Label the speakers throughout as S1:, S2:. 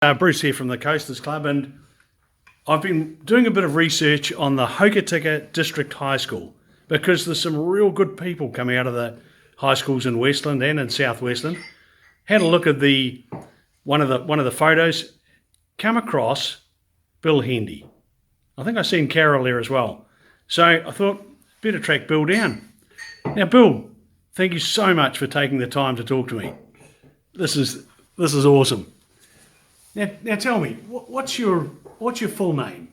S1: Bruce here from the Coasters Club, and I've been doing a bit of research on the Hokitika District High School because there's some real good people coming out of the high schools in Westland and in South Westland. Had a look at one of the photos, come across Bill Hende. I think I seen Carol there as well. So I thought, better track Bill down. Now, Bill, thank you so much for taking the time to talk to me. This is awesome. Now tell me, what's your full name?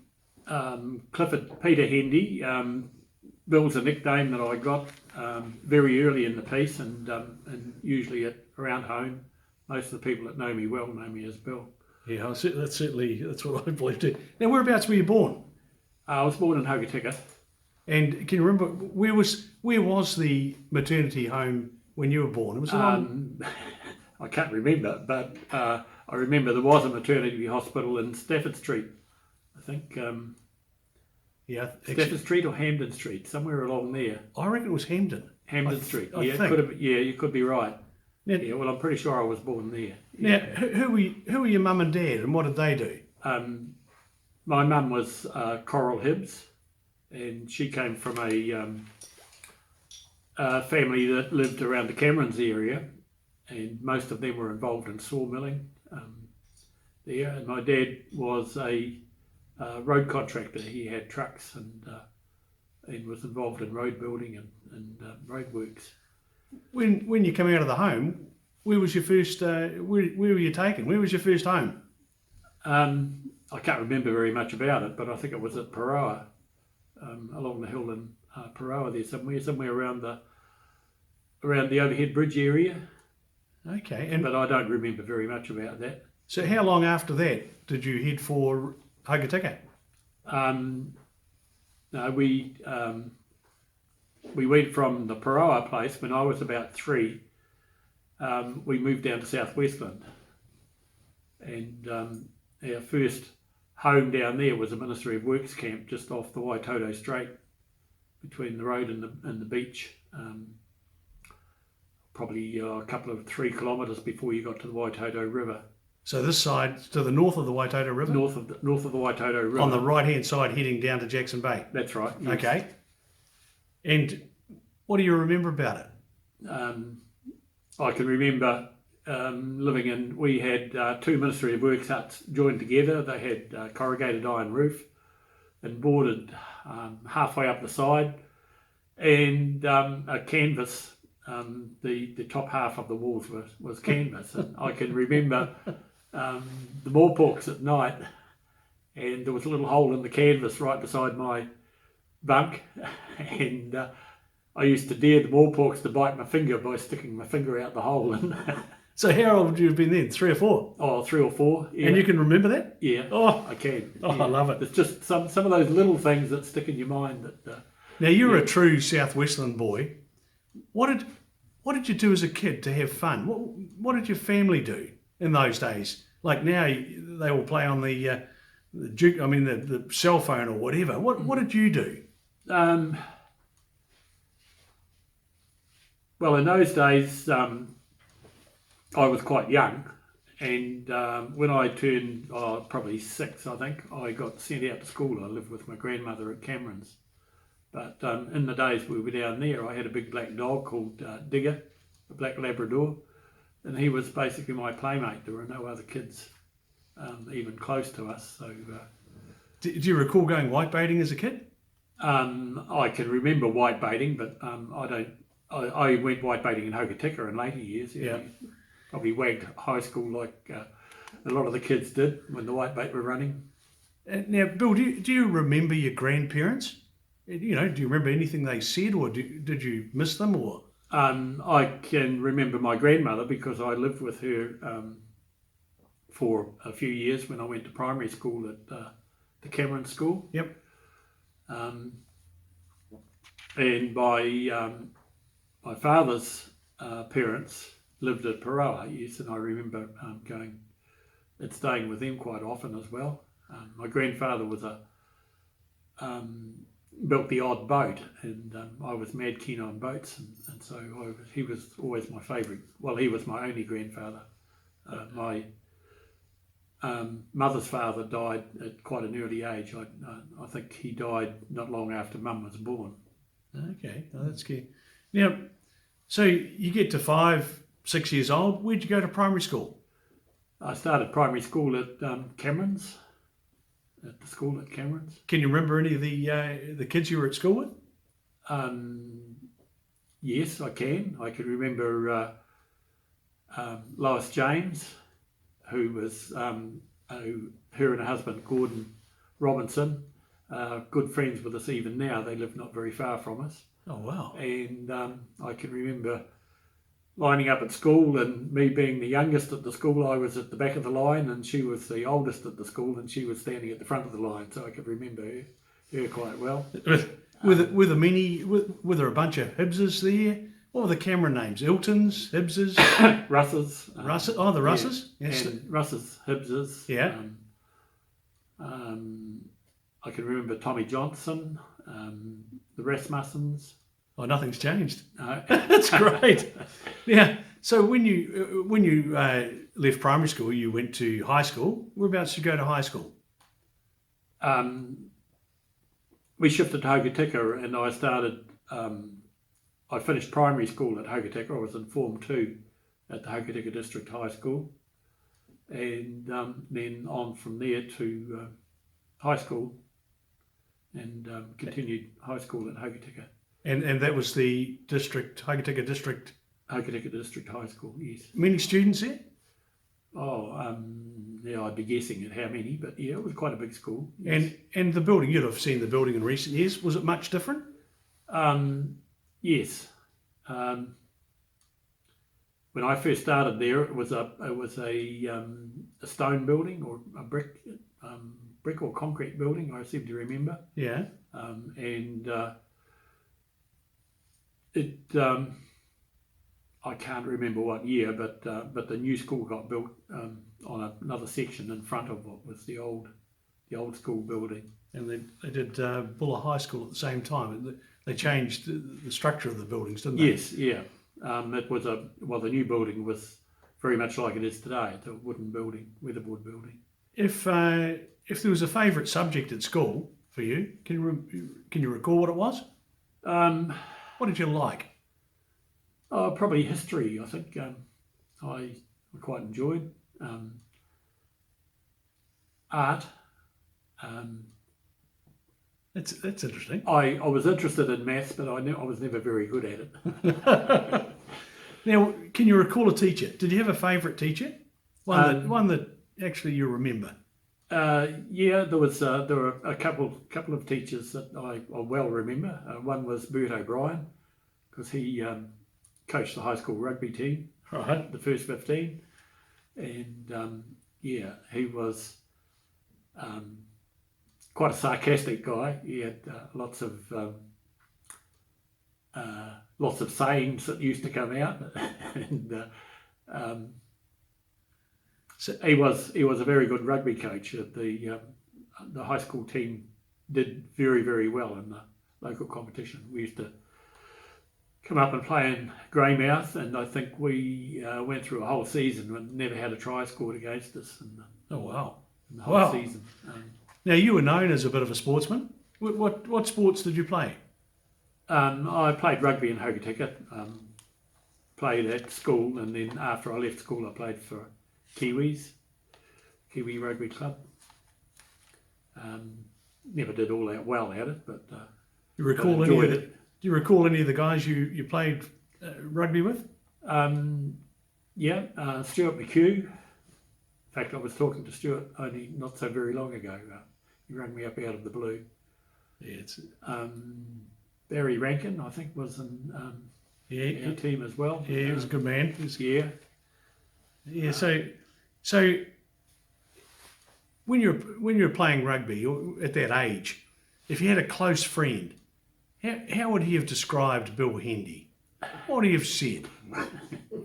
S2: Clifford Peter Hende. Bill's a nickname that I got very early in the piece, and usually around home, most of the people that know me well know me as Bill.
S1: Yeah, that's what I believe too. Now, whereabouts were you born?
S2: I was born in Hokitika. And
S1: can you remember where was the maternity home when you were born? It was
S2: I can't remember, but I remember there was a maternity hospital in Stafford Street. I think. Stafford Street or Hampden Street, somewhere along there.
S1: I reckon it was Hampden.
S2: Hampden Street.
S1: I think.
S2: You could be right. Now, well, I'm pretty sure I was born there.
S1: Now, who were your mum and dad, and what did they do?
S2: My mum was Coral Hibbs, and she came from a family that lived around the Camerons area, and most of them were involved in sawmilling there. And my dad was a road contractor. He had trucks and was involved in road building and road works.
S1: When you come out of the home, where was your first? Where were you taken? Where was your first home?
S2: I can't remember very much about it, but I think it was at Paroa, along the hill in Paroa there somewhere around the overhead bridge area.
S1: Okay,
S2: but I don't remember very much about that.
S1: So how long after that did you head for Hokitika?
S2: No, we went from the Paroa place when I was about 3. We moved down to South Westland, and our first home down there was a Ministry of Works camp just off the Waitoto Strait, between the road and the beach. Probably a couple of 3 kilometres before you got to the Waitoto River.
S1: So this side, to the north of the Waitoto River?
S2: North of the Waitoto River.
S1: On the right-hand side, heading down to Jackson Bay?
S2: That's right. Yes.
S1: Okay. And what do you remember about it?
S2: I can remember living in, we had 2 Ministry of Works huts joined together. They had corrugated iron roof and boarded halfway up the side, and a canvas. The top half of the walls was canvas, and I can remember the moorporks at night, and there was a little hole in the canvas right beside my bunk, and I used to dare the moorporks to bite my finger by sticking my finger out the hole. And
S1: so how old would you have been then? 3 or 4?
S2: Oh, 3 or 4. Yeah.
S1: And you can remember that?
S2: Yeah.
S1: Oh,
S2: I can.
S1: Oh,
S2: yeah.
S1: I love it.
S2: It's just some of those little things that stick in your mind. That.
S1: Now you're a true South Westland boy. What did you do as a kid to have fun? What did your family do in those days? Like now, they all play on the cell phone or whatever. What did you do?
S2: Well, in those days, I was quite young, and when I turned probably 6, I think, I got sent out to school. I lived with my grandmother at Camerons. But in the days we were down there, I had a big black dog called Digger, a black Labrador, and he was basically my playmate. There were no other kids even close to us. So,
S1: do you recall going whitebaiting as a kid?
S2: I can remember whitebaiting, but I don't. I went whitebaiting in Hokitika in later years.
S1: Yeah.
S2: Probably wagged high school like a lot of the kids did when the whitebait were running.
S1: Now, Bill, do you remember your grandparents? Do you remember anything they said, or did you miss them, or?
S2: I can remember my grandmother because I lived with her for a few years when I went to primary school at the Cameron School.
S1: Yep.
S2: And my father's parents lived at Paroa, yes, and I remember going and staying with them quite often as well. My grandfather was built the odd boat, and I was mad keen on boats, and so he was always my favourite. Well, he was my only grandfather. My mother's father died at quite an early age. I think he died not long after Mum was born.
S1: Okay, oh, that's good. Now, so you get to 5, 6 years old. Where'd you go to primary school?
S2: I started primary school at Cameron's, at the school at Cameron's.
S1: Can you remember any of the kids you were at school with?
S2: Yes, I can. I can remember Lois James, who was her and her husband Gordon Robinson, good friends with us even now. They live not very far from us.
S1: Oh, wow.
S2: And I can remember lining up at school, and me being the youngest at the school, I was at the back of the line, and she was the oldest at the school, and she was standing at the front of the line. So I could remember her quite well.
S1: Were there a bunch of Hibbses there? What were the Cameron names? Iltons, Hibbses,
S2: Russes.
S1: Russes. Oh, the Russes.
S2: Yeah,
S1: Yes.
S2: and Russes, Hibbses.
S1: Yeah.
S2: I can remember Tommy Johnson, the Rasmussens.
S1: Oh, nothing's changed.
S2: No.
S1: That's great. Yeah. So when you left primary school, you went to high school. Whereabouts did you go to high school?
S2: We shifted to Hokitika, and I started. I finished primary school at Hokitika. I was in Form 2 at the Hokitika District High School, and then on from there to high school, and continued high school at Hokitika.
S1: And that was the Hokitika District.
S2: Hokitika District High School, yes.
S1: Many students there?
S2: Oh, yeah, I'd be guessing at how many, but yeah, it was quite a big school. Yes.
S1: And the building, you'd have seen the building in recent years. Was it much different?
S2: Yes. When I first started there, it was a stone building, or a brick or concrete building, I seem to remember.
S1: Yeah.
S2: And I can't remember what year, but the new school got built on another section in front of what was the old school building.
S1: And they did Buller High School at the same time. They changed the structure of the buildings, didn't they?
S2: Yes, yeah. It was the new building was very much like it is today. It's a wooden building, weatherboard building.
S1: If there was a favourite subject at school for you, can you recall what it was? What did you like?
S2: Probably history. I think I quite enjoyed art.
S1: That's interesting.
S2: I was interested in maths, but I was never very good at it.
S1: Now, can you recall a teacher? Did you have a favourite teacher? One that actually you remember?
S2: Yeah, there were a couple of teachers that I well remember. One was Bert O'Brien, because he coached the high school rugby team,
S1: Right.
S2: the first 15, and yeah, he was quite a sarcastic guy. He had lots of sayings that used to come out, and
S1: So,
S2: he was a very good rugby coach. The high school team did very, very well in the local competition. We used to come up and play in Greymouth, and I think we went through a whole season and never had a try scored against us
S1: oh wow!
S2: in the whole
S1: Wow.
S2: season.
S1: Now you were known as a bit of a sportsman. What sports did you play?
S2: I played rugby in Hokitika, played at school, and then after I left school I played for Kiwi Rugby Club. Never did all that well at it, but
S1: You recall
S2: enjoyed
S1: any of
S2: it.
S1: Do you recall any of the guys you played rugby with?
S2: Yeah, Stuart McHugh. In fact, I was talking to Stuart only not so very long ago. He rang me up out of the blue.
S1: Yeah, it's
S2: Barry Rankin, I think, was in our team as well.
S1: Yeah, he was a good man.
S2: Yeah.
S1: Yeah, so when you're playing rugby or at that age, if you had a close friend, how would he have described Bill Hende? What would he have said?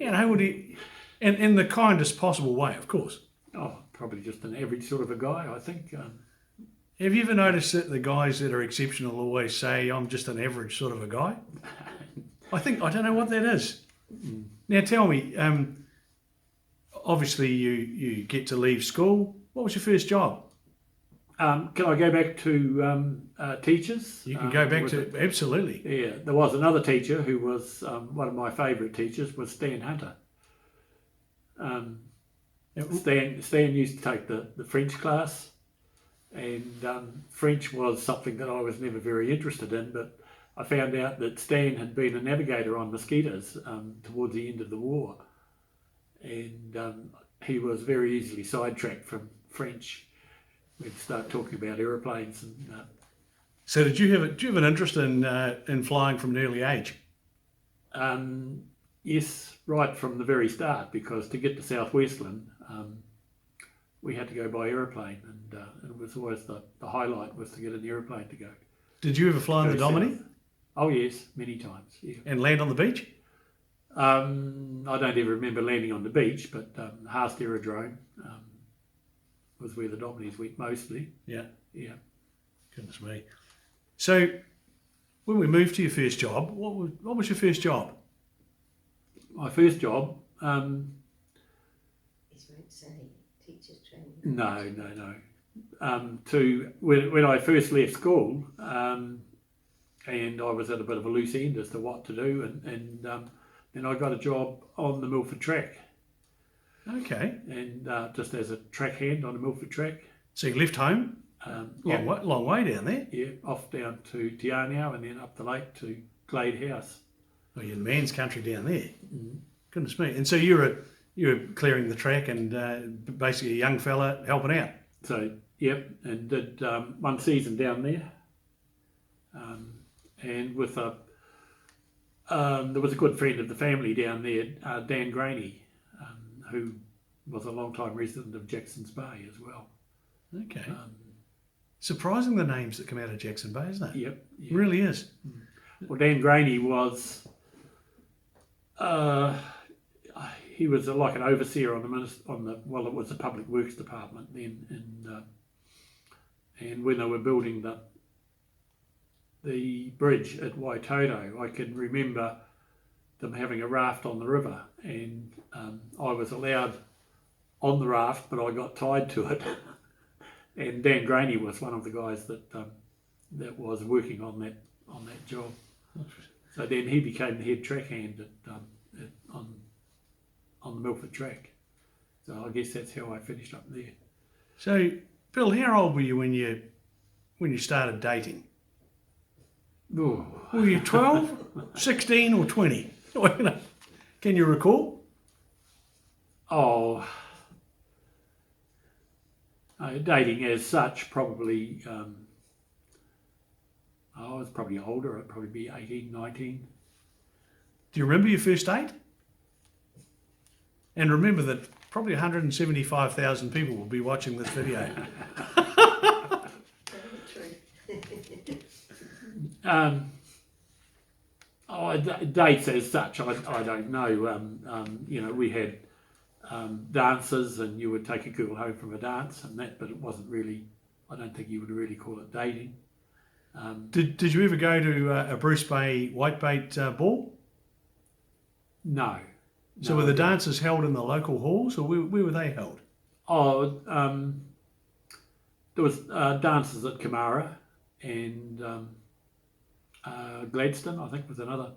S1: Would he, and in the kindest possible way, of course.
S2: Oh, probably just an average sort of a guy, I think.
S1: Have you ever noticed that the guys that are exceptional always say, "I'm just an average sort of a guy"? I don't know what that is. Now tell me, obviously you get to leave school, What was your first job?
S2: Can I go back to teachers?
S1: You can go back
S2: was
S1: to
S2: it-
S1: absolutely.
S2: Yeah, there was another teacher who was one of my favourite teachers, was Stan Hunter. Stan used to take the French class, and French was something that I was never very interested in, but I found out that Stan had been a navigator on mosquitoes towards the end of the war, and he was very easily sidetracked from French. We'd start talking about aeroplanes and
S1: So did you have an interest in flying from an early age?
S2: yes, right from the very start, because to get to South Westland, we had to go by aeroplane, and it was always the highlight was to get an aeroplane to go.
S1: Did you ever fly in the
S2: Go
S1: Domini
S2: south. Oh yes, many times. Yeah.
S1: and land on the beach?
S2: I don't ever remember landing on the beach, but Haast Aerodrome was where the Dominis went mostly.
S1: Yeah.
S2: Yeah.
S1: Goodness me. So when we moved to your first job, what was your first job?
S2: My first job,
S3: It won't say teachers training.
S2: no. To when I first left school, and I was at a bit of a loose end as to what to do, and then I got a job on the Milford track,
S1: Okay.
S2: and just as a track hand on the Milford track.
S1: So you left home?
S2: Yeah,
S1: Long way down there.
S2: yeah, off down to Te Anau and then up the lake to Glade House.
S1: Oh, you're in man's country down there. Goodness me. And so you were clearing the track and basically a young fella helping out.
S2: So, yep, and did one season down there. And with there was a good friend of the family down there, Dan Graney, who was a long-time resident of Jackson's Bay as well.
S1: Okay. Surprising the names that come out of Jackson Bay, isn't it?
S2: Yep.
S1: It really is.
S2: Well, Dan Graney was he was like an overseer on well, it was the Public Works Department then, and when they were building the bridge at Waitoto, I can remember them having a raft on the river, and I was allowed on the raft, but I got tied to it. And Dan Graney was one of the guys that was working on that job. So then he became the head track hand on the Milford track. So I guess that's how I finished up there.
S1: So, Bill, how old were you when you started dating?
S2: Oh,
S1: Were you 12, 16 or 20? Can you recall?
S2: Dating as such, probably, I was probably older. I'd probably be 18, 19.
S1: Do you remember your first date? And remember that probably 175,000 people will be watching this video.
S2: Dates as such, I don't know. We had dances, and you would take a girl home from a dance and that, but it wasn't really, I don't think you would really call it dating.
S1: Did you ever go to a Bruce Bay whitebait ball?
S2: No.
S1: So were the dances held in the local halls, or where were they held?
S2: Oh, there was dances at Kamara, and Gladstone, I think, was another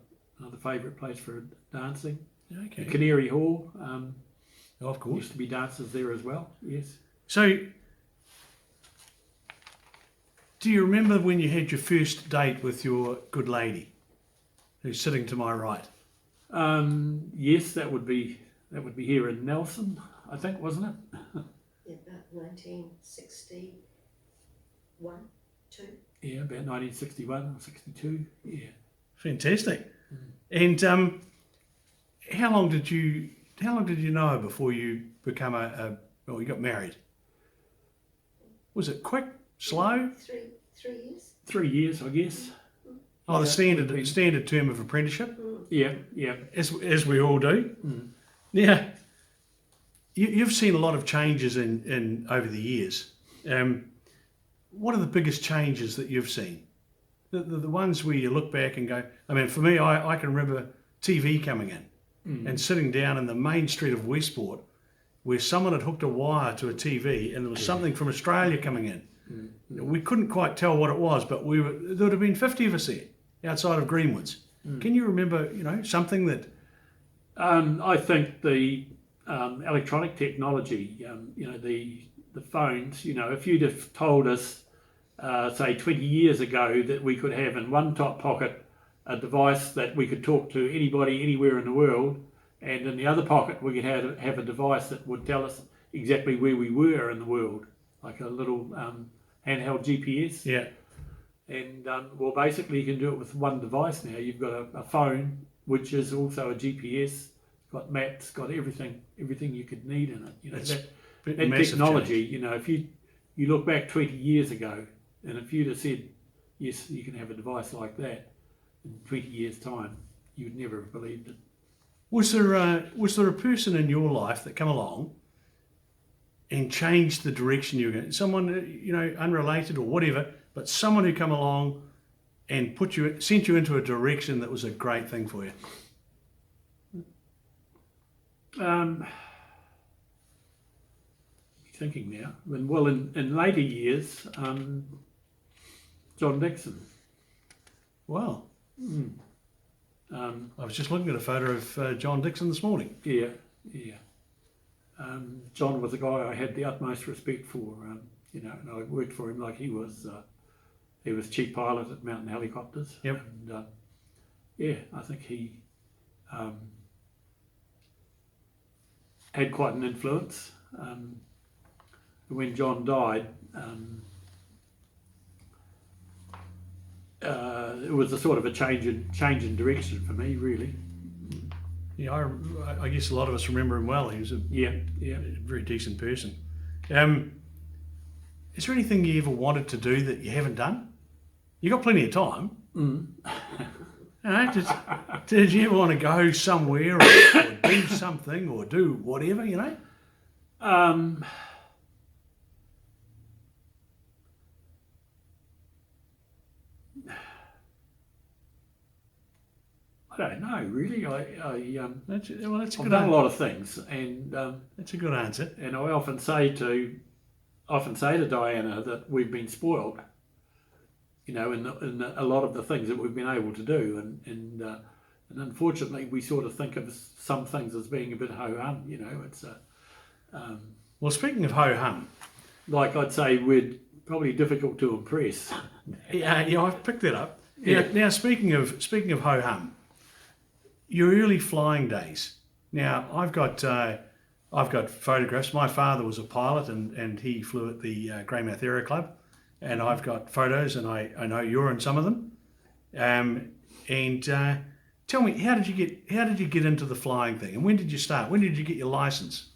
S2: favourite place for dancing.
S1: Okay.
S2: Canary Hall,
S1: Oh, of course.
S2: used to be dances there as well. Yes.
S1: So, do you remember when you had your first date with your good lady, who's sitting to my right?
S2: Yes, that would be here in Nelson, I think, wasn't it?
S3: Yeah, about 1961, 2.
S2: Yeah, about 1961 or 62. Yeah.
S1: Fantastic. And how long did you know her before you become you got married? Was it quick, slow?
S3: 3 years.
S2: 3 years, I guess.
S1: Oh, the
S2: Yeah,
S1: standard term of apprenticeship,
S2: Yeah.
S1: as we all do. Yeah. You've seen a lot of changes in over the years. What are the biggest changes that you've seen? The ones where you look back and go, I mean, for me, I can remember TV coming in and sitting down in the main street of Westport where someone had hooked a wire to a TV and there was something from Australia coming in. We couldn't quite tell what it was, but there would have been 50 of us there outside of Greenwoods. Can you remember, something that...
S2: I think the electronic technology, the phones, if you'd have told us, say 20 years ago, that we could have in one top pocket a device that we could talk to anybody anywhere in the world, and in the other pocket we could have a device that would tell us exactly where we were in the world, like a little handheld GPS.
S1: Yeah.
S2: And well, basically you can do it with one device now. You've got a phone which is also a GPS, got maps, got everything you could need in it. That technology,
S1: change.
S2: if you look back 20 years ago, and if you'd have said, yes, you can have a device like that in 20 years' time, you'd never have believed it.
S1: Was there a person in your life that come along and changed the direction you were going? Someone, unrelated or whatever, but someone who come along and sent you into a direction that was a great thing for you?
S2: Thinking now. Well, in later years, John Dixon.
S1: Wow. I was just looking at a photo of John Dixon this morning.
S2: Yeah. John was a guy I had the utmost respect for, and I worked for him like he was chief pilot at Mountain Helicopters.
S1: Yep.
S2: And I think he had quite an influence. When John died, it was a sort of a change in direction for me, really.
S1: Yeah, I guess a lot of us remember him well. He was a very decent person. Is there anything you ever wanted to do that you haven't done? You got plenty of time. Did you ever want to go somewhere or do something or do whatever, I don't know, really. That's a
S2: I've
S1: good
S2: done a
S1: answer.
S2: lot of things, and
S1: That's a good answer.
S2: and I often say to Diana that we've been spoiled, in a lot of the things that we've been able to do, and unfortunately we sort of think of some things as being a bit ho-hum. It's
S1: Well, speaking of ho-hum,
S2: like I'd say we're probably difficult to impress.
S1: yeah, I've picked that up.
S2: Yeah.
S1: Now, speaking of ho-hum, your early flying days. Now, I've got photographs. My father was a pilot, and he flew at the Greymouth Aero Club, and I've got photos, and I know you're in some of them. And tell me, how did you get into the flying thing, and when did you start? When did you get your license?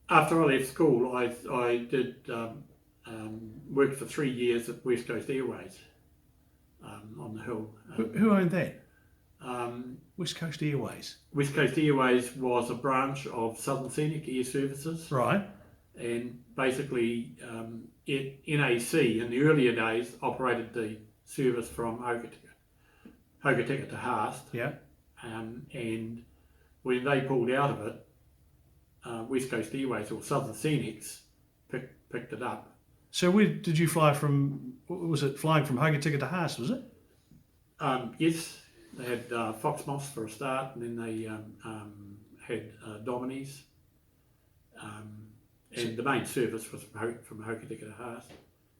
S2: After I left school, I did work for 3 years at West Coast Airways on the hill.
S1: Who owned that?
S2: Um,
S1: West Coast Airways.
S2: West Coast Airways was a branch of Southern Scenic Air Services,
S1: Right.
S2: and basically NAC in the earlier days operated the service from Hokitika to Haast,
S1: Yeah.
S2: and when they pulled out of it, West Coast Airways or Southern Scenics picked it up.
S1: So where did you fly from? Was it flying from Hokitika to Haast, was it?
S2: Yes, they had Fox Moss for a start, and then they had Dominies, and the main service was from Hokitika to Haast.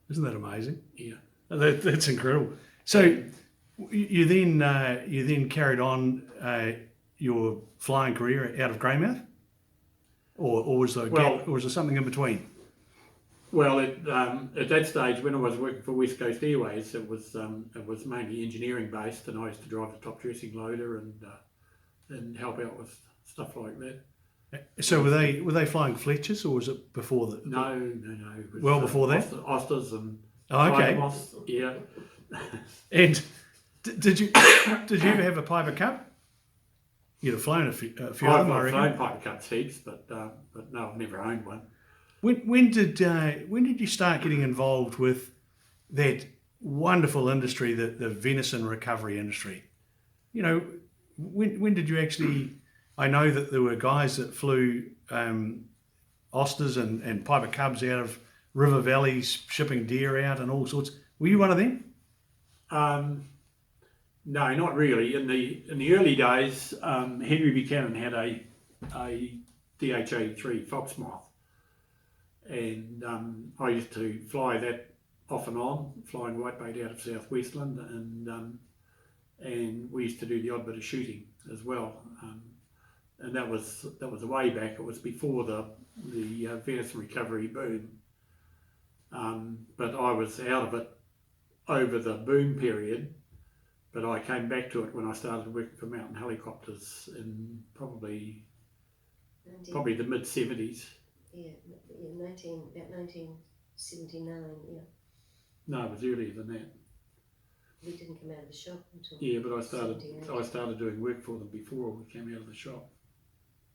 S1: Isn't that amazing?
S2: Yeah.
S1: That's incredible. So you then carried on your flying career out of Greymouth, or was there a gap, or was there something in between?
S2: Well, at that stage, when I was working for West Coast Airways, it was mainly engineering based, and I used to drive the top dressing loader and help out with stuff like that.
S1: So were they flying Fletchers, or was it before that?
S2: No. It was,
S1: Well before that?
S2: Osters and
S1: Okay.
S2: Moss, yeah.
S1: And did you ever have a Piper Cup? You'd have flown a few of them, I
S2: I've
S1: reckon.
S2: flown Piper Cups heaps, but no, I've never owned one.
S1: When did you start getting involved with that wonderful industry, the venison recovery industry? you know, when did you actually? I know that there were guys that flew osters and Piper Cubs out of river valleys, shipping deer out and all sorts. Were you one of them?
S2: No, not really. In the early days, Henry Buchanan had a DH-83 Foxmoth, and I used to fly that off and on, flying whitebait out of South Westland, and we used to do the odd bit of shooting as well. And that was a way back. It was before the venison recovery boom, but I was out of it over the boom period. But I came back to it when I started working for Mountain Helicopters in probably the mid 70s.
S3: Yeah, about 1979. Yeah,
S2: No, it was earlier than that.
S3: we didn't come out of the shop until.
S2: Yeah, but I
S3: 78.
S2: started doing work for them before we came out of the shop.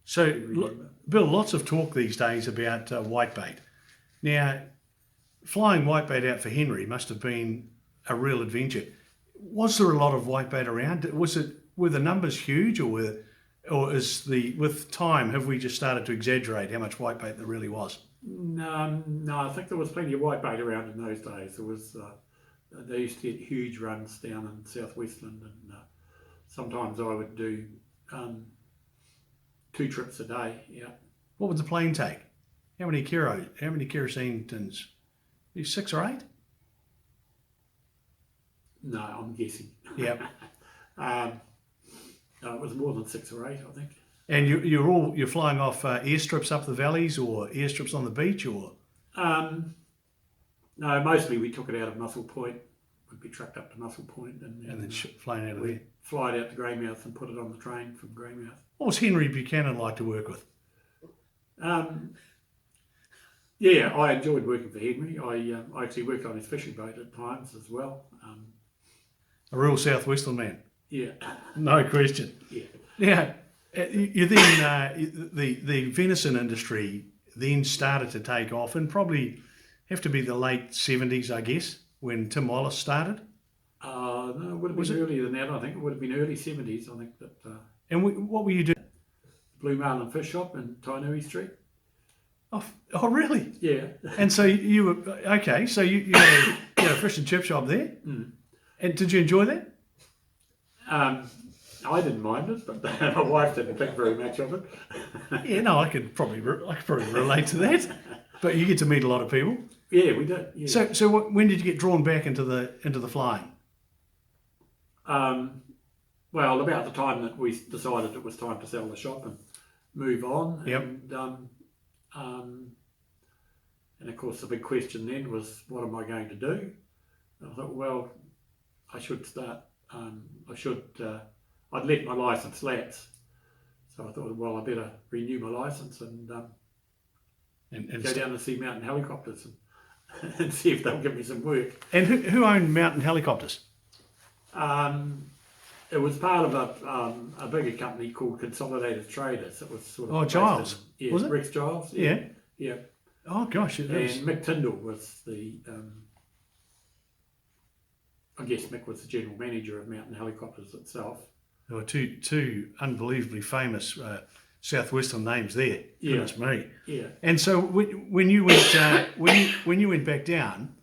S1: So,
S2: Remember.
S1: Bill, lots of talk these days about whitebait. Now, flying whitebait out for Henry must have been a real adventure. Was there a lot of whitebait around? Were the numbers huge, or with time have we just started to exaggerate how much whitebait there really was?
S2: No, I think there was plenty of whitebait around in those days. There was they used to get huge runs down in South Westland, and sometimes I would do 2 trips a day. Yeah.
S1: What would the plane take? How many kerosene tins? 6 or 8?
S2: No, I'm guessing.
S1: Yep.
S2: No, it was more than 6 or 8, I think.
S1: And you're flying off airstrips up the valleys or airstrips on the beach, or?
S2: No, mostly we took it out of Muscle Point. We'd be trucked up to Muscle Point and
S1: then flown out of there.
S2: fly it out to Greymouth and put it on the train from Greymouth.
S1: What was Henry Buchanan like to work with?
S2: Yeah, I enjoyed working for Henry. I actually worked on his fishing boat at times as well.
S1: A real southwestern man.
S2: Yeah.
S1: No question.
S2: Yeah.
S1: Now, you then the venison industry then started to take off, and probably have to be the late 70s, I guess, when Tim Wallace started.
S2: No, it would have been earlier than that. I think it would have been early 70s. I think that.
S1: And what were you doing?
S2: Blue Marlin Fish Shop in Tainui Street.
S1: Oh, really?
S2: Yeah.
S1: And so you were okay. So you had a fish and chip shop there.
S2: Mm.
S1: And did you enjoy that?
S2: I didn't mind it, but my wife didn't think very much of it.
S1: Yeah, no, I could probably relate to that. But you get to meet a lot of people.
S2: Yeah, we did. Yeah.
S1: So when did you get drawn back into the flying?
S2: Well, about the time that we decided it was time to sell the shop and move on.
S1: Yep.
S2: And of course, the big question then was, what am I going to do? And I thought, well, I should start. I'd let my license lapse, so I thought, well, I better renew my license and go down and see Mountain Helicopters and see if they'll give me some work.
S1: And who owned Mountain Helicopters?
S2: It was part of a bigger company called Consolidated Traders. It was sort of
S1: Giles, was it?
S2: Rex Giles.
S1: Yeah.
S2: Yeah.
S1: Oh gosh, it was.
S2: And Mick Tyndall was the. I guess Mick was the general manager of Mountain Helicopters itself.
S1: There were two unbelievably famous southwestern names there. Goodness me.
S2: Yeah.
S1: And so when you went when you went back down,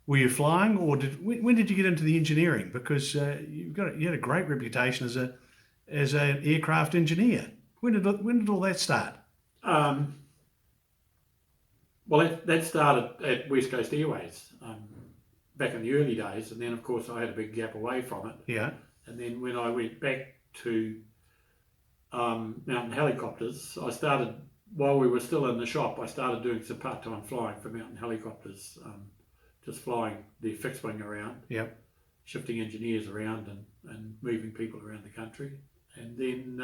S1: were you flying, or when did you get into the engineering? Because you had a great reputation as an aircraft engineer. When did all that start?
S2: Well, that started at West Coast Airways back in the early days, and then of course I had a big gap away from it.
S1: Yeah.
S2: And then when I went back to Mountain Helicopters, I started, while we were still in the shop, I started doing some part-time flying for Mountain Helicopters, just flying their fixed wing around,
S1: Yep.
S2: shifting engineers around and moving people around the country. And then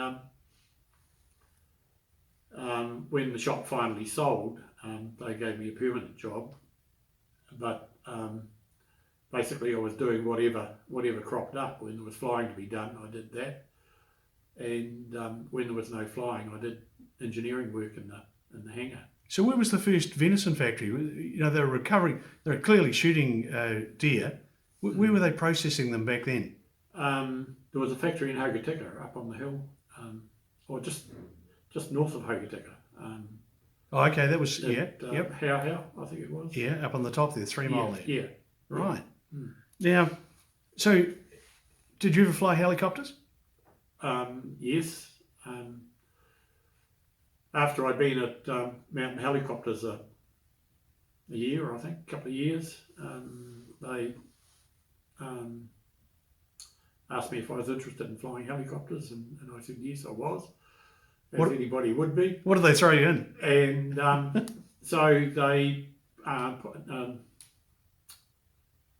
S2: when the shop finally sold, they gave me a permanent job, but basically I was doing whatever cropped up. When there was flying to be done, I did that, and when there was no flying, I did engineering work in the hangar.
S1: So where was the first venison factory? You know, they were clearly shooting deer. Where were they processing them back then?
S2: there was a factory in Hokitika up on the hill, or just north of Hokitika.
S1: Oh, okay, that was, yeah, yep.
S2: How, I think it was.
S1: Yeah, up on the top there, 3 mile there.
S2: Yeah.
S1: Right.
S2: Mm.
S1: Now, so did you ever fly helicopters?
S2: Yes. After I'd been at Mountain Helicopters a year, I think, a couple of years, they asked me if I was interested in flying helicopters, and I said yes, I was, as anybody would be.
S1: What did they throw you in?
S2: And so they,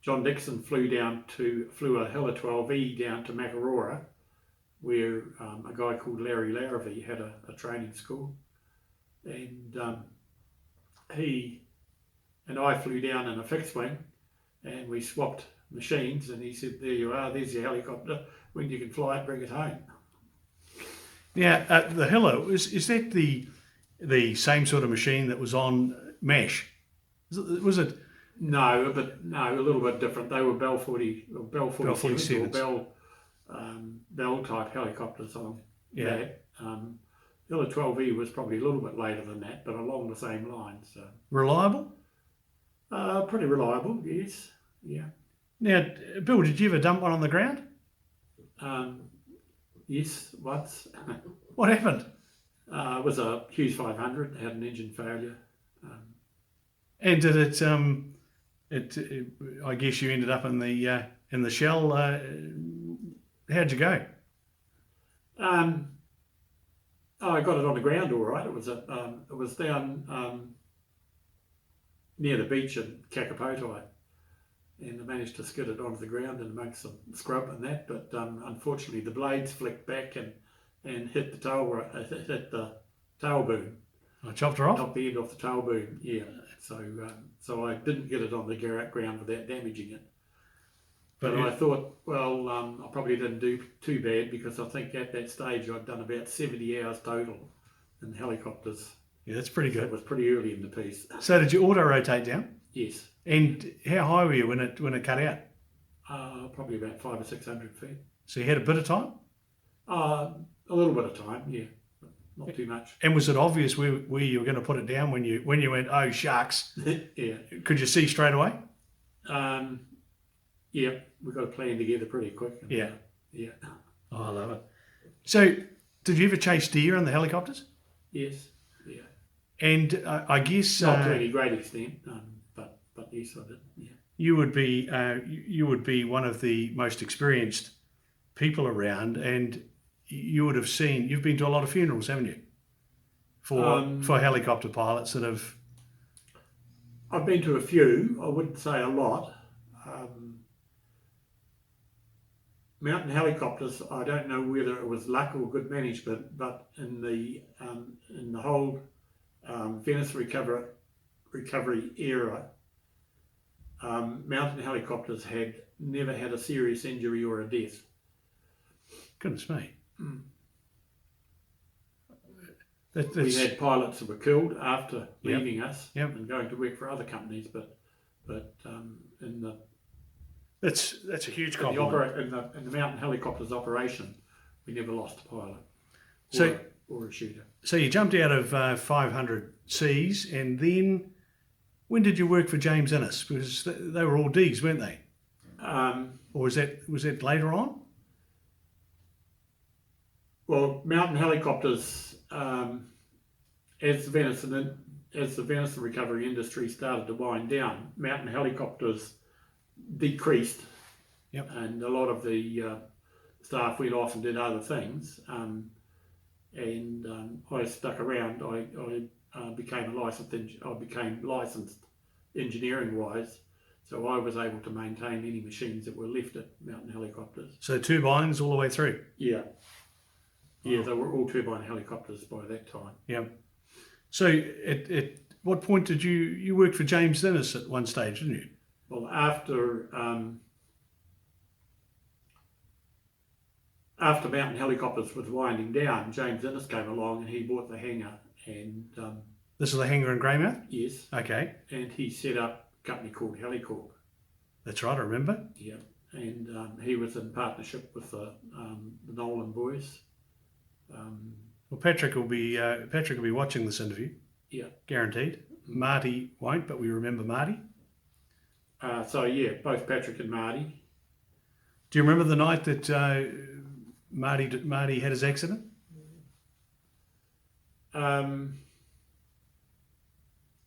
S2: John Dixon flew a Hilla 12E down to Makarora, where a guy called Larry Larrabee had a training school, and he and I flew down in a fixed wing, and we swapped machines, and he said, there you are, there's your helicopter, when you can fly it, bring it home.
S1: Yeah, the Hilla, is that the same sort of machine that was on MASH? Was it?
S2: No, a little bit different. They were Bell 47 or Bell type helicopters on that. Hilla 12E was probably a little bit later than that, but along the same lines. So.
S1: Reliable?
S2: Pretty reliable, yes. Yeah.
S1: Now, Bill, did you ever dump one on the ground?
S2: Yes, once.
S1: What happened?
S2: It was a Hughes 500, had an engine failure.
S1: And did it? I guess you ended up in the shell. How'd you go?
S2: I got it on the ground all right. It was down near the beach in Kakapotai, and I managed to skid it onto the ground and amongst some scrub and that. But unfortunately, the blades flicked back and hit the tail boom.
S1: I chopped her off.
S2: Chopped the end off the tail boom. Yeah. So I didn't get it on the ground without damaging it. But I thought, well, I probably didn't do too bad, because I think at that stage I'd done about 70 hours total in helicopters.
S1: Yeah, that's pretty good.
S2: So it was pretty early in the piece.
S1: So did you auto rotate down?
S2: Yes.
S1: And how high were you when it cut out?
S2: Probably about 500 or 600 feet.
S1: So you had a bit of time?
S2: A little bit of time, yeah, but not too much.
S1: And was it obvious where you were going to put it down when you went, oh shucks?
S2: Yeah.
S1: Could you see straight away?
S2: Yeah, we got a plan together pretty quick.
S1: Yeah.
S2: Yeah.
S1: Oh, I love it. So, did you ever chase deer in the helicopters?
S2: Yes. Yeah.
S1: And I guess
S2: not to any great extent, but yes, I did. Yeah.
S1: You would be one of the most experienced people around, and you would have seen. You've been to a lot of funerals, haven't you? For helicopter pilots that have.
S2: I've been to a few. I wouldn't say a lot. Mountain Helicopters, I don't know whether it was luck or good management, but in the whole Venice recovery era, Mountain Helicopters had never had a serious injury or a death.
S1: Goodness me.
S2: Mm. We had pilots that were killed after leaving us and going to work for other companies, but in the
S1: that's a huge compliment.
S2: In the Mountain Helicopters operation, we never lost a pilot or a shooter.
S1: So you jumped out of 500 Cs, and then when did you work for James Innes? Because they were all Ds, weren't they? Or was that later on?
S2: Well, Mountain Helicopters, as the venison recovery industry started to wind down, Mountain Helicopters decreased, and a lot of the staff went off and did other things, and I stuck around. I became licensed engineering wise, so I was able to maintain any machines that were left at Mountain Helicopters.
S1: So turbines all the way through?
S2: Yeah. Yeah, they were all turbine helicopters by that time.
S1: Yeah. So at what point did you work for James Innes at one stage, didn't you?
S2: Well, after Mountain Helicopters was winding down, James Innes came along and he bought the hangar. And
S1: this is the hangar in Greymouth?
S2: Yes.
S1: Okay.
S2: And he set up a company called Helicorp.
S1: That's right, I remember.
S2: Yeah. and he was in partnership with the Nolan boys.
S1: Well, Patrick will be watching this interview,
S2: Yeah.
S1: guaranteed. Marty won't, but we remember Marty.
S2: So yeah, both Patrick and Marty.
S1: Do you remember the night that Marty had his accident?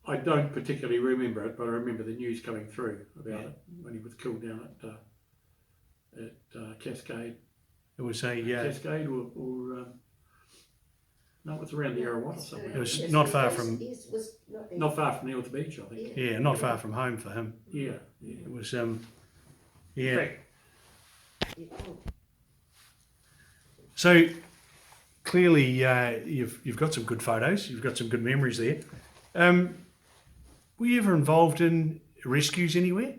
S2: I don't particularly remember it, but I remember the news coming through about it when he was killed down at Cascade.
S1: It was
S2: Cascade or no, it was around the Arrawata somewhere.
S1: It was not far from
S2: Not far from Neil's Beach, I think.
S1: not far from home for him.
S2: Yeah.
S1: It was
S2: In fact,
S1: So clearly, you've got some good photos. You've got some good memories there. Were you ever involved in rescues anywhere?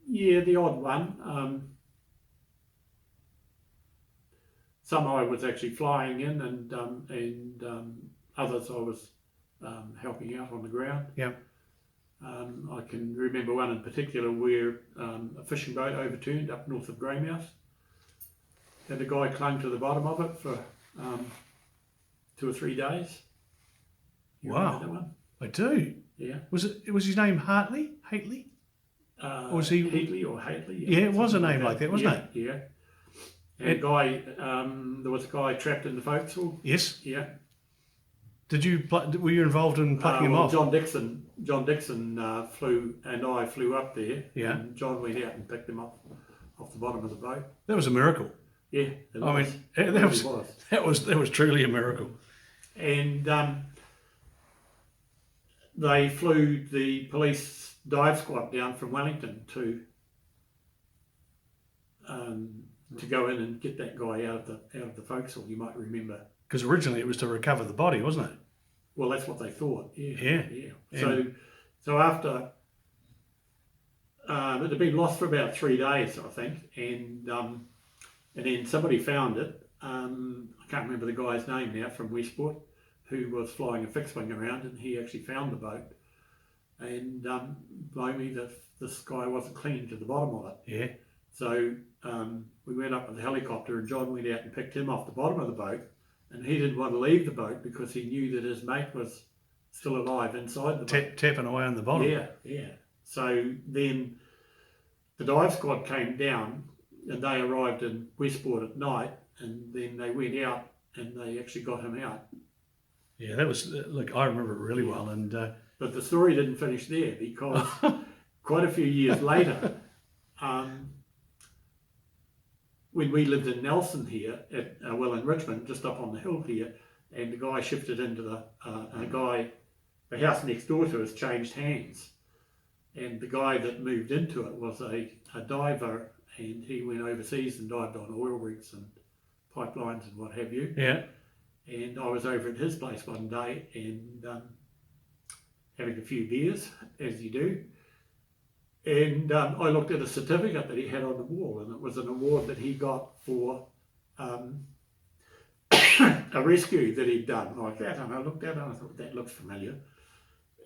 S2: yeah, the odd one. Some I was actually flying in, and others I was helping out on the ground.
S1: Yeah.
S2: I can remember one in particular where a fishing boat overturned up north of Greymouth, and the guy clung to the bottom of it for 2 or 3 days. You
S1: Wow.
S2: remember that one?
S1: I do.
S2: Yeah.
S1: Was his name Hartley? Hately? Or was he
S2: Heatley or Hately?
S1: Yeah, it was a name like that, wasn't
S2: it? Yeah. And there was a guy trapped in the forecastle.
S1: Yes.
S2: Yeah.
S1: Were you involved in plucking him
S2: well,
S1: off?
S2: John Dixon flew, and I flew up there.
S1: Yeah.
S2: And John went out and picked him up off the bottom of the boat.
S1: That was a miracle.
S2: Yeah.
S1: I mean, that was truly a miracle.
S2: And they flew the police dive squad down from Wellington to go in and get that guy out of the forecastle. You might remember.
S1: Because originally it was to recover the body, wasn't it?
S2: Well, that's what they thought.
S1: Yeah.
S2: So after it had been lost for about 3 days, I think, and then somebody found it. I can't remember the guy's name now, from Westport, who was flying a fixed wing around, and he actually found the boat. And by me, this guy wasn't clinging to the bottom of it.
S1: Yeah.
S2: So we went up with the helicopter, and John went out and picked him off the bottom of the boat. And he didn't want to leave the boat because he knew that his mate was still alive inside the boat.
S1: Tapping away on the bottom.
S2: Yeah. So then the dive squad came down, and they arrived in Westport at night, and then they went out and they actually got him out.
S1: Yeah, that was, look, I remember it really well. And
S2: But the story didn't finish there, because quite a few years later, when we lived in Nelson here, in Richmond, just up on the hill here, and the guy shifted into the house next door to us changed hands. And the guy that moved into it was a diver, and he went overseas and dived on oil rigs and pipelines and what have you.
S1: yeah.
S2: And I was over at his place one day and having a few beers, as you do. And I looked at a certificate that he had on the wall, and it was an award that he got for a rescue that he'd done like that. And I looked at it and I thought, that looks familiar.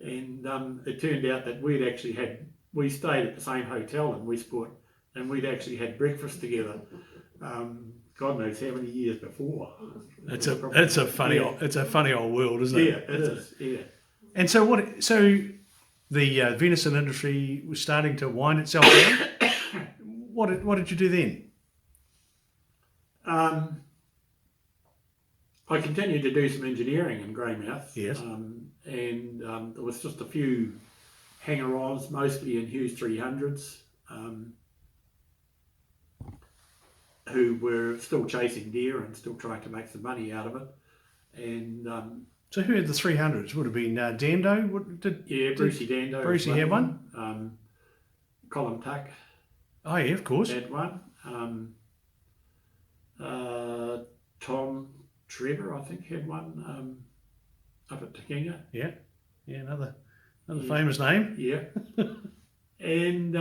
S2: And it turned out that we stayed at the same hotel in Westport, and we'd actually had breakfast together. God knows how many years before.
S1: It's a funny old world, isn't it?
S2: Yeah, it is. Yeah.
S1: And so the venison industry was starting to wind itself down. What did you do then?
S2: I continued to do some engineering in Greymouth.
S1: Yes.
S2: And there was just a few hanger-ons, mostly in Hughes 300s, who were still chasing deer and still trying to make some money out of it. And
S1: So who had the 300s? Would have been Dando?
S2: Brucey Dando.
S1: Brucey had one?
S2: Colin Tuck.
S1: Oh yeah, of course.
S2: Had one. Tom Trevor, I think, had one up at Takinga.
S1: Yeah, another famous name.
S2: Yeah. And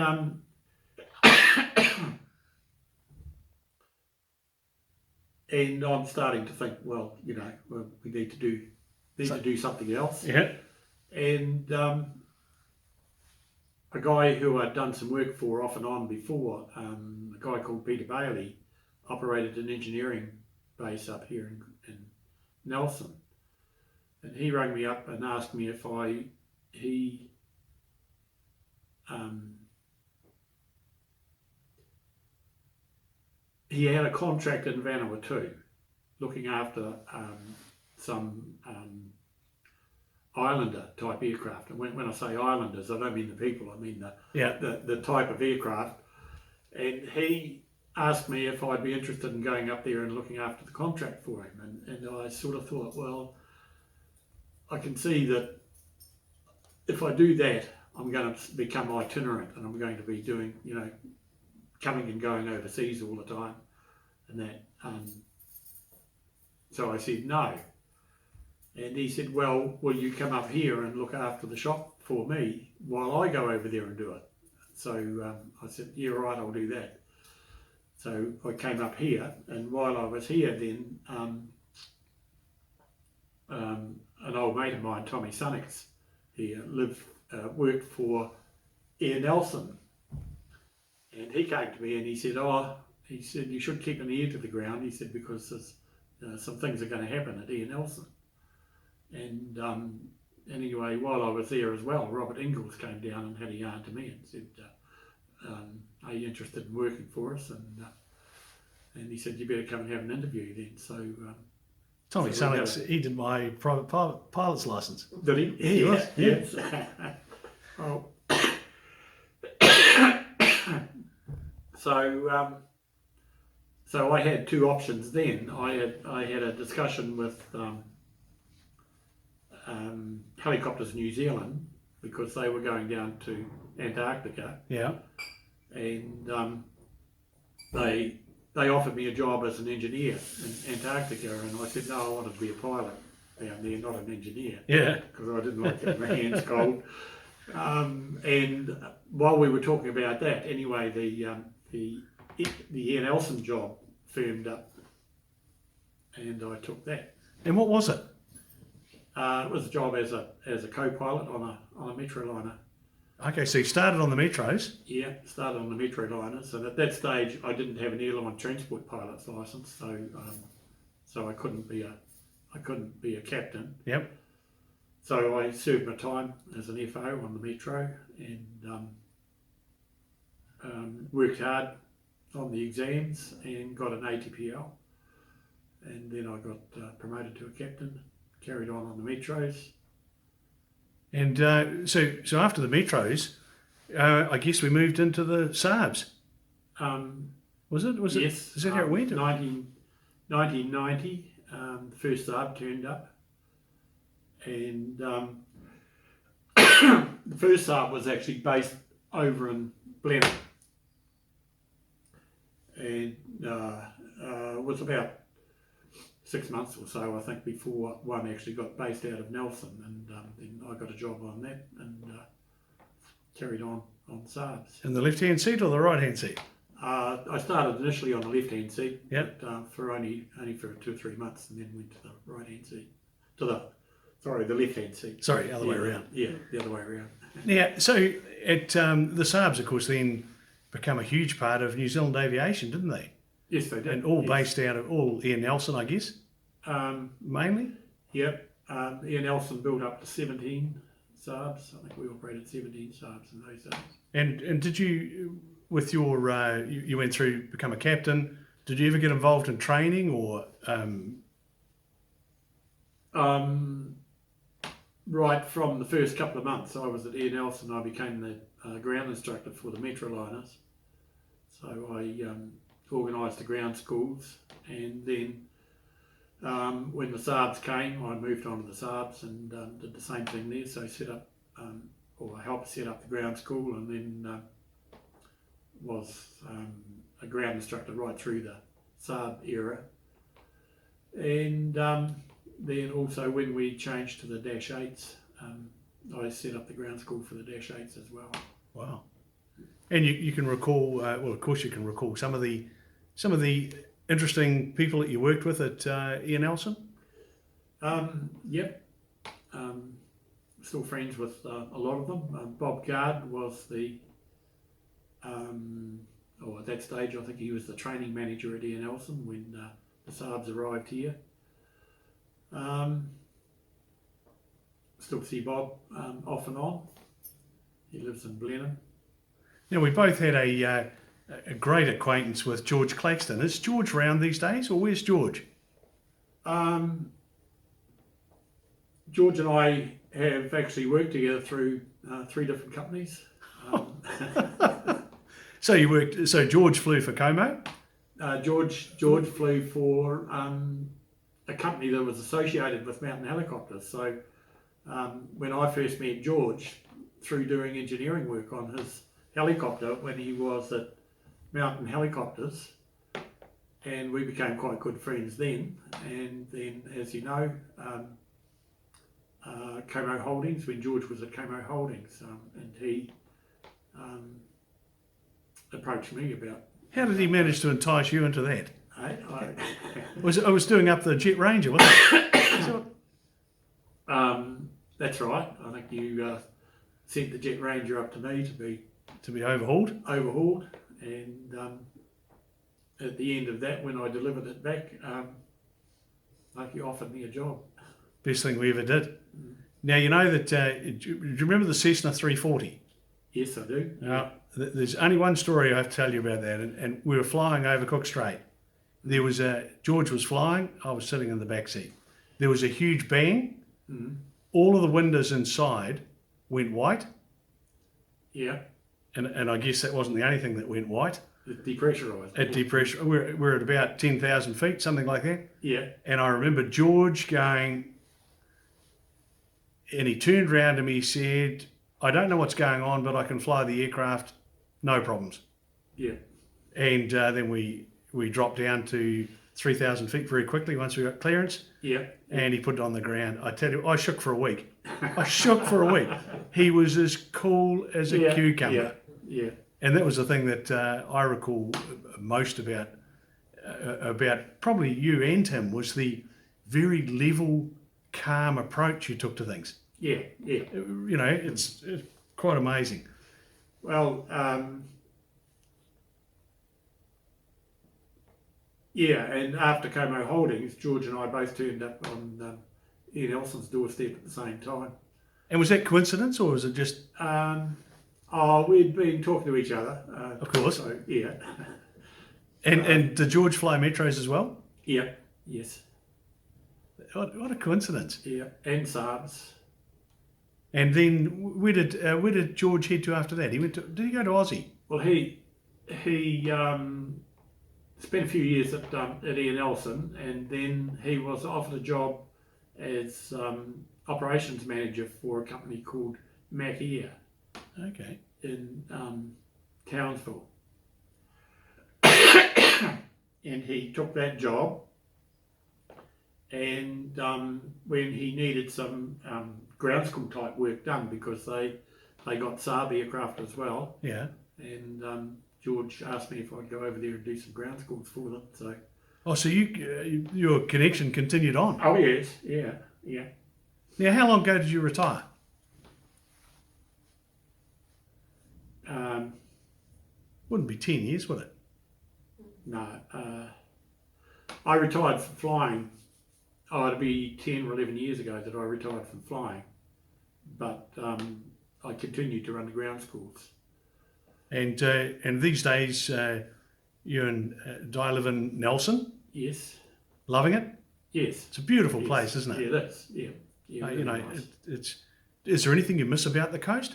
S2: and I'm starting to think, well, we need to do something else.
S1: Yeah.
S2: And a guy who I'd done some work for off and on before, a guy called Peter Bailey, operated an engineering base up here in Nelson. And he rang me up and asked me if he had a contract in Vanuatu looking after some Islander type aircraft. And when I say Islanders, I don't mean the people, I mean the type of aircraft. And he asked me if I'd be interested in going up there and looking after the contract for him. And I sort of thought, well, I can see that if I do that, I'm going to become itinerant and I'm going to be doing, coming and going overseas all the time and that. So I said no. And he said, well, will you come up here and look after the shop for me while I go over there and do it? So I said, yeah, right, I'll do that. So I came up here, and while I was here then, an old mate of mine, Tommy Sunnix, he worked for Air Nelson. And he came to me and he said, you should keep an ear to the ground. He said, because there's some things are going to happen at Air Nelson. And anyway, while I was there as well, Robert Ingalls came down and had a yarn to me and said, are you interested in working for us? And he said, you better come and have an interview then. So
S1: Tommy Sunnix, he did my private pilot's license.
S2: did he?
S1: Yeah, he was.
S2: Yes. Well, so I had two options then. I had a discussion with Helicopters New Zealand because they were going down to Antarctica.
S1: Yeah.
S2: And they offered me a job as an engineer in Antarctica, and I said no, I wanted to be a pilot down there, not an engineer.
S1: Yeah.
S2: Because I didn't like getting my hands cold. And while we were talking about that, anyway, the Air Nelson job firmed up, and I took that.
S1: And what was it?
S2: It was a job as a co-pilot on a Metroliner.
S1: Okay, so you started on the metros.
S2: Yeah, started on the Metroliners, and at that stage I didn't have an airline transport pilot's license, so I couldn't be a captain.
S1: Yep.
S2: So I served my time as an FO on the Metro and worked hard on the exams and got an ATPL, and then I got promoted to a captain, carried on the Metros.
S1: And so after the metros, I guess we moved into the Saabs. Was it?
S2: Yes.
S1: Is that how it went?
S2: 1990, the first Saab turned up, and the first Saab was actually based over in Blenheim, and it was about 6 months or so, I think, before one actually got based out of Nelson, and then I got a job on that and carried on Saabs.
S1: In the left-hand seat or the right-hand seat?
S2: I started initially on the left-hand seat,
S1: Yep.
S2: but for only for 2 or 3 months, and then went to the right-hand seat, the left-hand seat.
S1: Sorry, other way around.
S2: Yeah, the other way around.
S1: Yeah, so the Saabs, of course, then become a huge part of New Zealand aviation, didn't they?
S2: Yes, they did.
S1: And all
S2: yes.
S1: based out of Air Nelson, I guess, mainly?
S2: Yep. Air Nelson built up to 17 Saabs. I think we operated 17 Saabs in those days.
S1: And did you, with your, you went through, become a captain, did you ever get involved in training or?
S2: Right from the first couple of months I was at Air Nelson, I became the ground instructor for the Metroliners. So I organised the ground schools, and then when the Saabs came, I moved on to the Saabs and did the same thing there. So I set up, or I helped set up the ground school, and then was a ground instructor right through the Saab era. And then also when we changed to the Dash 8s, I set up the ground school for the Dash 8s as well.
S1: Wow. And you can recall, well, of course you can recall some of the interesting people that you worked with at Air Nelson?
S2: Yep. still friends with a lot of them. Bob Gard was or at that stage, I think he was the training manager at Ian Elson when the Saabs arrived here. Still see Bob off and on. He lives in Blenheim.
S1: Now, we both had a great acquaintance with George Claxton. Is George round these days, or where's George?
S2: George and I have actually worked together through 3 different companies.
S1: So George flew for Como?
S2: George flew for a company that was associated with Mountain Helicopters. So when I first met George, through doing engineering work on his helicopter when he was at Mountain Helicopters, and we became quite good friends then. And then, as you know, Como Holdings, when George was at Como Holdings, and he approached me about.
S1: How did he manage to entice you into that?
S2: I
S1: was doing up the Jet Ranger, wasn't it?
S2: That's right. I think you sent the Jet Ranger up to me
S1: To be overhauled?
S2: And at the end of that, when I delivered it back, he offered me a job.
S1: Best thing we ever did. Now, you know that, do you remember the Cessna 340?
S2: Yes, I do.
S1: Now, there's only one story I have to tell you about that, and we were flying over Cook Strait. There was George was flying, I was sitting in the back seat. There was a huge bang. All of the windows inside went white.
S2: Yeah.
S1: And I guess that wasn't the only thing that went white.
S2: It depressurised.
S1: At depression, we're at about 10,000 feet, something like that.
S2: Yeah.
S1: And I remember George going, and he turned around to me, he said, I don't know what's going on, but I can fly the aircraft, no problems.
S2: Yeah.
S1: And then we dropped down to 3,000 feet very quickly once we got clearance.
S2: Yeah.
S1: And he put it on the ground. I tell you, I shook for a week. He was as cool as a cucumber.
S2: Yeah.
S1: And that was the thing that I recall most about probably you and him, was the very level, calm approach you took to things.
S2: Yeah.
S1: You know, it's quite amazing.
S2: Well, and after Como Holdings, George and I both turned up on Ian Elson's doorstep at the same time.
S1: And was that coincidence, or was it just...
S2: we'd been talking to each other.
S1: Of course.
S2: So, yeah.
S1: And did George fly Metros as well?
S2: Yeah. Yes.
S1: What a coincidence.
S2: Yeah. And Saabs.
S1: And then where did George head to after that? Did he go to Aussie?
S2: Well, he spent a few years at Ian Elson, and then he was offered a job as operations manager for a company called Mac Air.
S1: Okay.
S2: In Townsville. And he took that job, and when he needed some ground school type work done, because they got Saab aircraft as well.
S1: Yeah.
S2: And George asked me if I'd go over there and do some ground schools for them. So.
S1: Oh, so your connection continued on?
S2: Oh yes, yeah.
S1: Now, how long ago did you retire? Wouldn't be 10 years, would it?
S2: No. I retired from flying. It'd be 10 or 11 years ago that I retired from flying. But I continued to run the ground schools. And
S1: these days, you and Di live in Nelson?
S2: Yes.
S1: Loving it?
S2: Yes.
S1: It's a beautiful place, isn't it?
S2: Yeah, it is. Yeah.
S1: You know, nice. Is there anything you miss about the coast?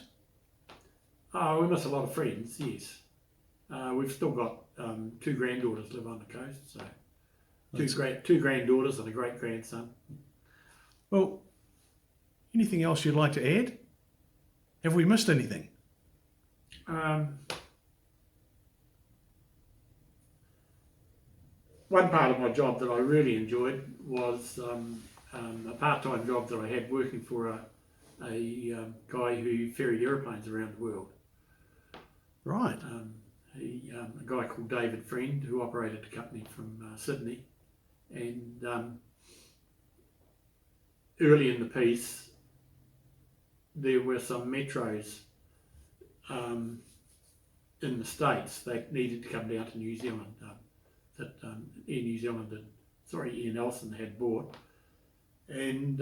S2: We miss a lot of friends, yes. We've still got 2 granddaughters live on the coast, so two granddaughters and a great-grandson.
S1: Well, anything else you'd like to add? Have we missed anything?
S2: One part of my job that I really enjoyed was a part-time job that I had working for a guy who ferried aeroplanes around the world.
S1: Right.
S2: A guy called David Friend, who operated a company from Sydney, and early in the piece, there were some metros in the States that needed to come down to New Zealand that Air New Zealand Air Nelson had bought, and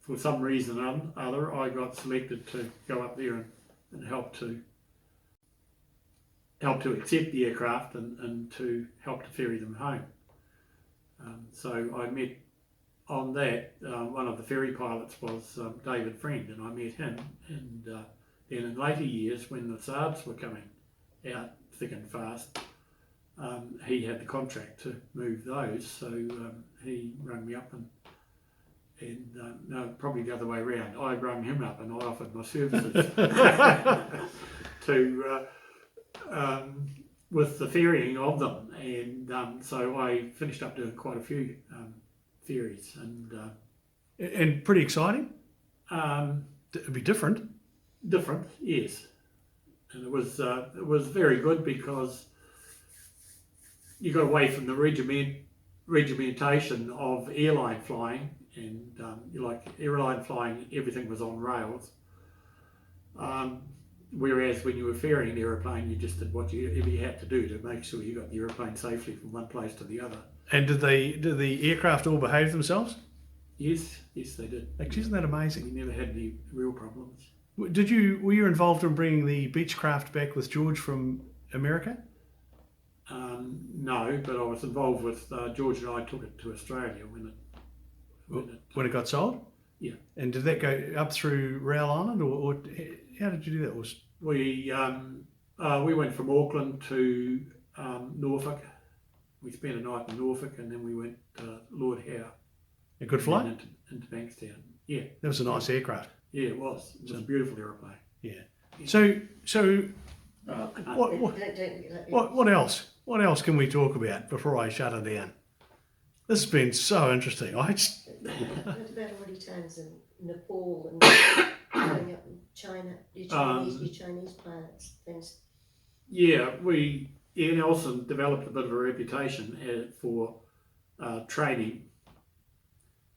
S2: for some reason or other, I got selected to go up there and help to accept the aircraft and to help to ferry them home. So I met on that, one of the ferry pilots was David Friend, and I met him, and then in later years when the Saabs were coming out thick and fast, he had the contract to move those, so he rang me up and no, probably the other way around. I rang him up and I offered my services to with the ferrying of them, and so I finished up doing quite a few ferries,
S1: And pretty exciting.
S2: and
S1: It'd be different.
S2: different, yes. And it was very good because you got away from the regimentation of airline flying, and airline flying, everything was on rails. Whereas when you were ferrying the aeroplane, you just did whatever you had to do to make sure you got the aeroplane safely from one place to the other.
S1: And did the aircraft all behave themselves?
S2: Yes, they did.
S1: Actually, isn't that amazing?
S2: We never had any real problems.
S1: Were you involved in bringing the Beechcraft back with George from America?
S2: No, but I was involved with George, and I took it to Australia
S1: When it got sold?
S2: Yeah.
S1: And did that go up through Rail Island, or how did you do that?
S2: We went from Auckland to Norfolk. We spent a night in Norfolk, and then we went to Lord Howe.
S1: A good flight?
S2: Into Bankstown. Yeah.
S1: That was a nice aircraft.
S2: Yeah, it was. It was a beautiful aeroplane.
S1: Yeah. So
S3: Don't
S1: what else? What else can we talk about before I shut it down? This has been so interesting.
S3: What about all your times in Nepal and going up in China, your Chinese pilots, things?
S2: Yeah, Air Nelson developed a bit of a reputation for training,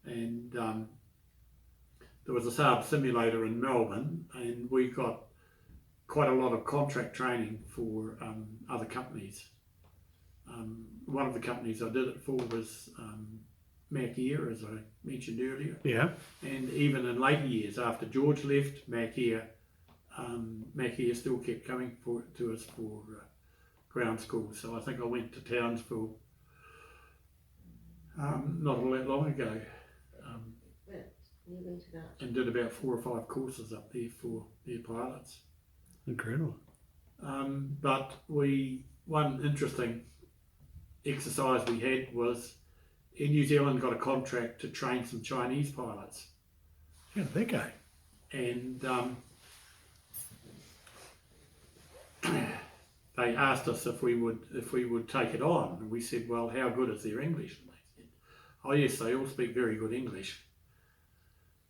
S2: and there was a Saab simulator in Melbourne, and we got quite a lot of contract training for other companies. One of the companies I did it for was Mac Air, as I mentioned earlier.
S1: Yeah.
S2: And even in later years, after George left, Mac Air still kept coming to us for ground school. So I think I went to Townsville not all that long ago, and did about 4 or 5 courses up there for their pilots.
S1: Incredible.
S2: But one interesting exercise we had was in New Zealand got a contract to train some Chinese pilots.
S1: How did that go?
S2: And they asked us if we would take it on, and we said, well, how good is their English? And they said, oh yes, they all speak very good English.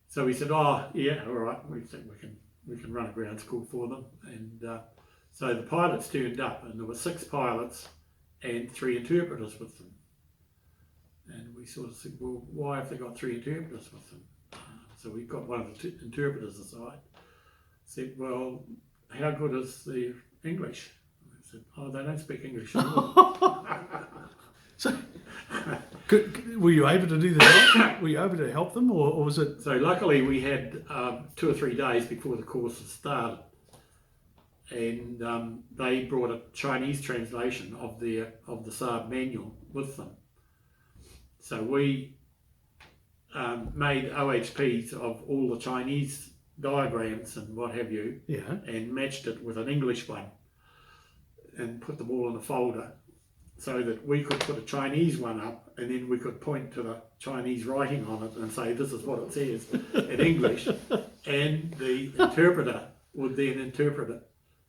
S2: So we said, oh yeah, all right, we think we can run a ground school for them. And so the pilots turned up, and there were 6 pilots and 3 interpreters with them. And we sort of said, well, why have they got 3 interpreters with them? So we got one of the interpreters aside, said, well, how good is their English? And I said, oh, they don't speak English at all.
S1: So, were you able to do the job? Were you able to help them, or was it?
S2: So luckily we had 2 or 3 days before the courses started, and they brought a Chinese translation of the Saab manual with them. So we made OHPs of all the Chinese diagrams and what have you,
S1: Yeah.
S2: and matched it with an English one, and put them all in a folder, so that we could put a Chinese one up, and then we could point to the Chinese writing on it and say, this is what it says in English, and the interpreter would then interpret it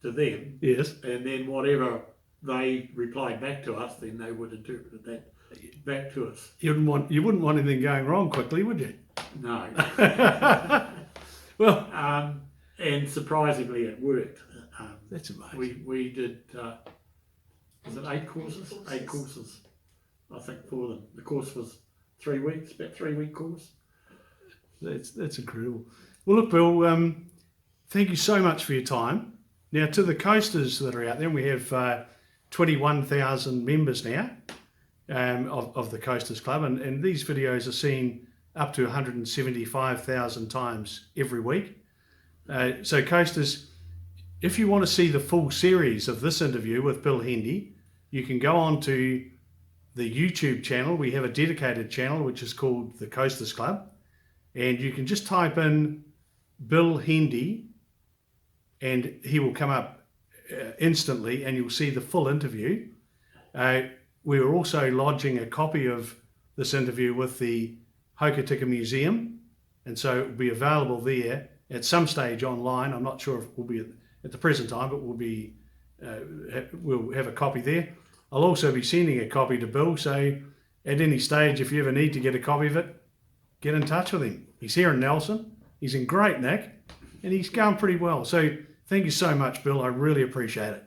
S2: to them.
S1: Yes.
S2: And then whatever they replied back to us, then they would interpret that back to us.
S1: You wouldn't want anything going wrong quickly, would you?
S2: No.
S1: Well,
S2: and surprisingly it worked.
S1: that's amazing.
S2: We did, was it 8 courses? 8 courses, I think, for them. The course was 3 weeks, about 3-week course.
S1: That's incredible. Well, look, Bill, thank you so much for your time. Now, to the coasters that are out there, we have 21,000 members now of the Coasters Club, and these videos are seen up to 175,000 times every week. So coasters, if you want to see the full series of this interview with Bill Hende, you can go on to the YouTube channel. We have a dedicated channel which is called the Coasters Club, and you can just type in Bill Hende and he will come up instantly, and you'll see the full interview. We are also lodging a copy of this interview with the Hokitika Museum, and so it will be available there at some stage online. I'm not sure if it will be at the present time, but we'll have a copy there. I'll also be sending a copy to Bill, so at any stage, if you ever need to get a copy of it, get in touch with him. He's here in Nelson. He's in great nick, and he's going pretty well. So thank you so much, Bill. I really appreciate it.